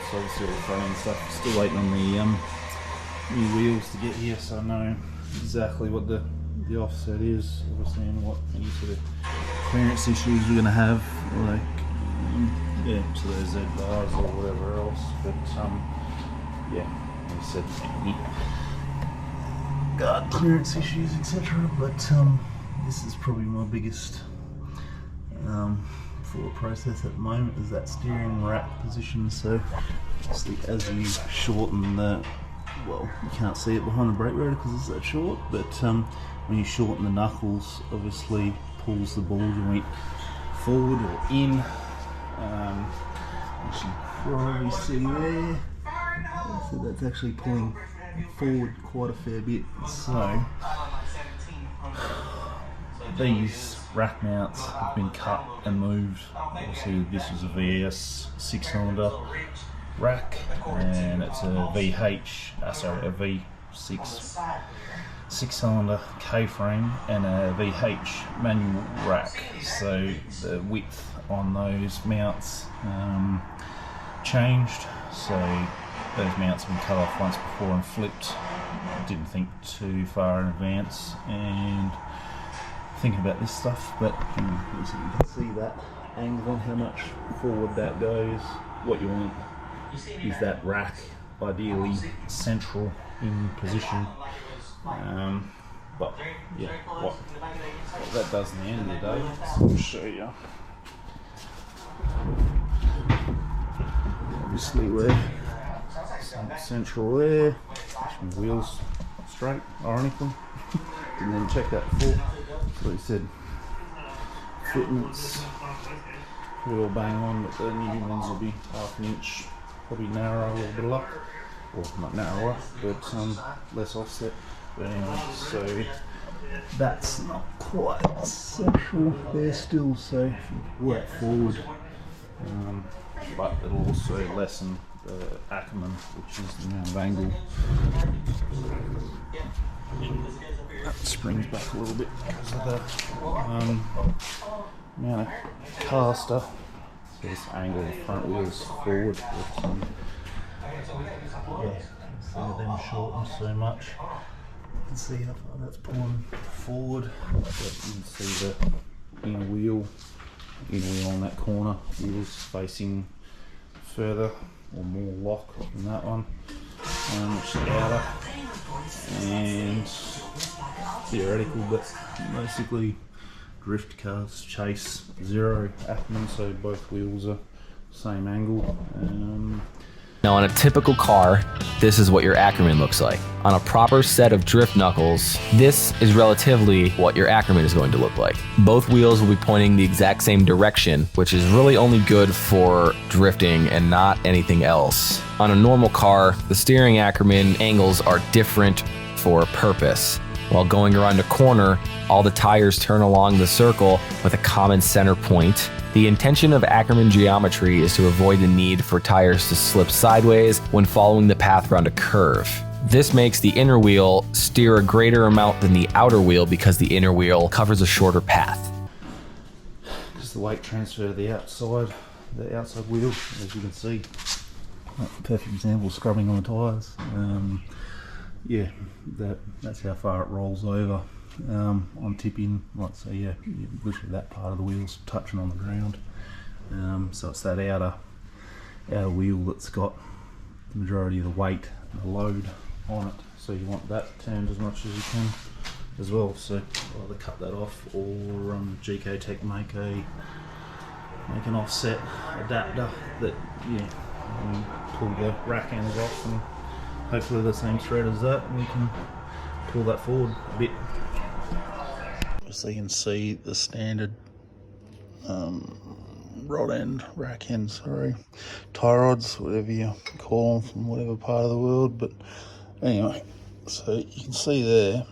So obviously all the front end stuff. Still waiting on the new wheels to get here, so I know exactly what the offset is, obviously, and what any sort of clearance issues we're going to have, like yeah, to those Z bars or whatever else. But yeah, like I said, any guard clearance issues, etc. But this is probably my biggest thought process at the moment, is that steering rack position. So obviously as you shorten the, well, you can't see it behind the brake rotor because it's that short, but when you shorten the knuckles, obviously pulls the ball joint forward or in. As you probably see there, so that's actually pulling forward quite a fair bit. So these rack mounts have been cut and moved. Obviously this is a VS 6-cylinder rack, and it's a a V6 6-cylinder K-frame and a VH manual rack. So the width on those mounts changed. So those mounts have been cut off once before and flipped. Didn't think too far in advance and thinking about this stuff, but you can see that angle on how much forward that goes. What you want is that rack ideally central in position, but yeah, what that does in the end of the day, I'll show you. Obviously we're central there, push my wheels straight, ironically, and then check that before. So he said fitments we all bang on, but the new ones will be half an inch, probably narrow, a little bit of luck, or not narrower, but less offset. But anyway, so that's not quite central there still, so if you pull that forward, but it'll also lessen the Ackerman, which is the amount of angle. That springs back a little bit because of the amount of caster. So this angle of the front wheels forward, but yeah, see them shorten so much. You can see how far that's pulling forward. But you can see the inner wheel on that corner, wheels facing further or more lock than that one, which is outer, and theoretical, but basically drift cars chase zero Ackerman, so both wheels are same angle. Now on a typical car, this is what your Ackerman looks like. On a proper set of drift knuckles, this is relatively what your Ackerman is going to look like. Both wheels will be pointing the exact same direction, which is really only good for drifting and not anything else. On a normal car, the steering Ackerman angles are different for a purpose. While going around a corner, all the tires turn along the circle with a common center point. The intention of Ackerman geometry is to avoid the need for tires to slip sideways when following the path around a curve. This makes the inner wheel steer a greater amount than the outer wheel because the inner wheel covers a shorter path. Just the weight transfer to the outside wheel, as you can see. Perfect example, scrubbing on the tyres. Yeah, that's how far it rolls over on tip-in. Like, so yeah, literally that part of the wheel's touching on the ground. So it's that outer wheel that's got the majority of the weight and the load on it. So you want that turned as much as you can as well. So either cut that off or GK Tech make an offset adapter that you pull the rack ends off, and hopefully the same thread as that, and we can pull that forward a bit. So you can see the standard rod end, rack end, tie rods, whatever you call them from whatever part of the world. But anyway, so you can see there,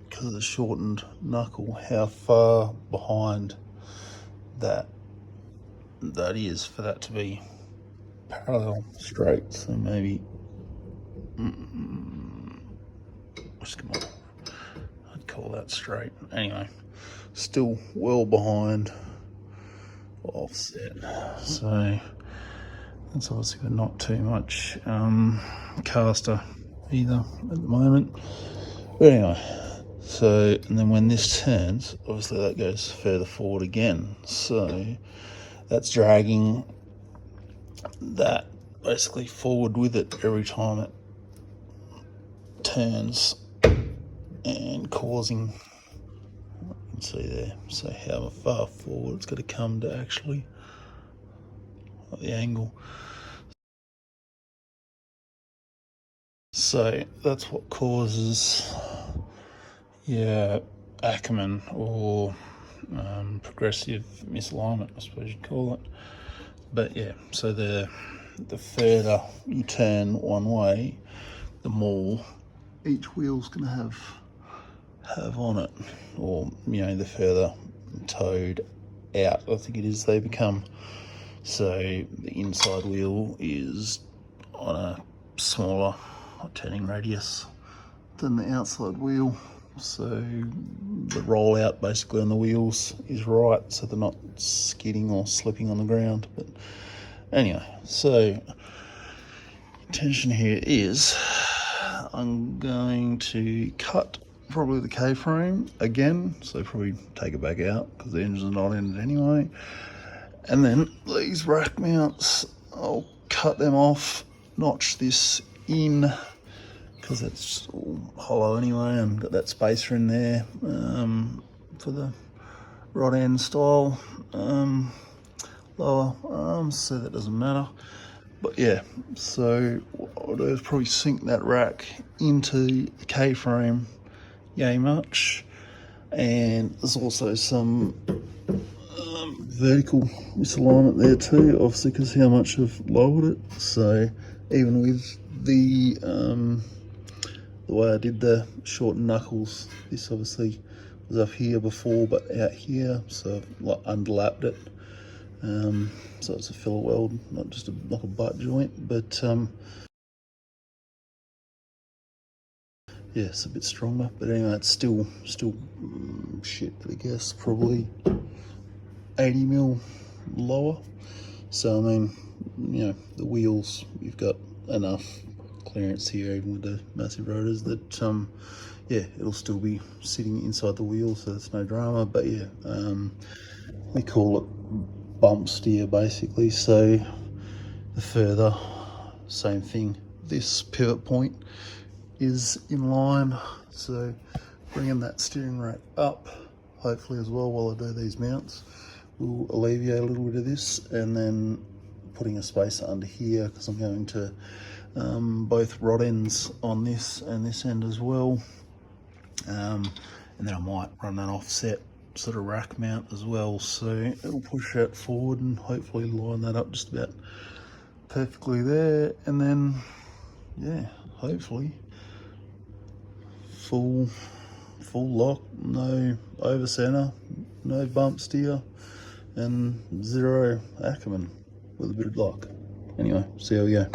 because of the shortened knuckle, how far behind that is for that to be parallel straight. So maybe I'd call that straight. Anyway, still well behind offset. So It's obviously got not too much caster either at the moment. But anyway, so, and then when this turns, obviously that goes further forward again. So that's dragging that basically forward with it every time it turns and causing, you can see there, so how far forward it's got to come to actually the angle. So that's what causes your Ackerman or progressive misalignment, I suppose you'd call it. But yeah, so the further you turn one way, the more each wheel's going to have on it, or the further towed out, I think it is, they become. So the inside wheel is on a smaller turning radius than the outside wheel, so the rollout basically on the wheels is right, so they're not skidding or slipping on the ground. But anyway, so intention here is I'm going to cut probably the K-frame again, so probably take it back out because the engine's not in it anyway. And then these rack mounts, I'll cut them off, notch this in because it's all hollow anyway, and got that spacer in there for the rod end style lower arms, so that doesn't matter. But yeah, so what I'll do is probably sink that rack into the K-frame yay much, and there's also some vertical misalignment there too, obviously because how much I've lowered it. So even with the way I did the short knuckles, this obviously was up here before but out here, so I've like underlapped it. So it's a filler weld, not just like a butt joint, but yeah, it's a bit stronger. But anyway, it's still shit, I guess, probably 80 mil lower. So I mean, the wheels, you've got enough clearance here, even with the massive rotors, that yeah, it'll still be sitting inside the wheel, so it's no drama. But yeah, we call it bump steer basically. So the further, same thing, this pivot point is in line, so bringing that steering rack up hopefully as well while I do these mounts will alleviate a little bit of this, and then putting a spacer under here because I'm going to both rod ends on this and this end as well, and then I might run an offset sort of rack mount as well, so it'll push that forward and hopefully line that up just about perfectly there. And then yeah, hopefully full lock, no over center, no bump steer, and zero Ackerman with a bit of luck. Anyway, see how we go.